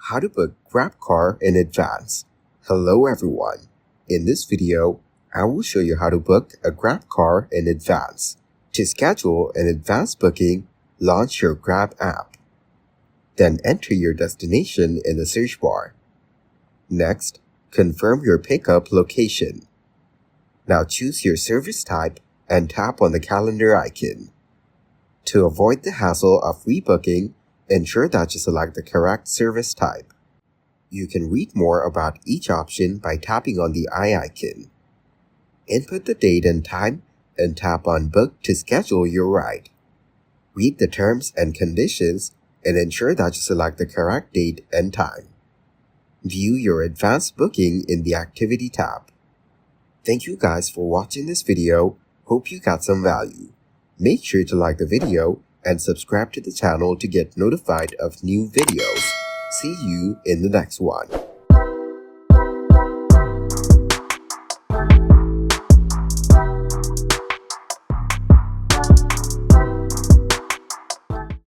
How to book GrabCar in advance. Hello everyone. In this video, I will show you how to book a GrabCar in advance. To schedule an advance booking, launch your Grab app. Then enter your destination in the search bar. Next, confirm your pickup location. Now choose your service type and tap on the calendar icon. To avoid the hassle of rebooking, ensure that you select the correct service type. You can read more about each option by tapping on the eye icon. Input the date and time and tap on Book to schedule your ride. Read the terms and conditions and ensure that you select the correct date and time. View your advanced booking in the Activity tab. Thank you guys for watching this video. Hope you got some value. Make sure to like the video and subscribe to the channel to get notified of new videos. See you in the next one.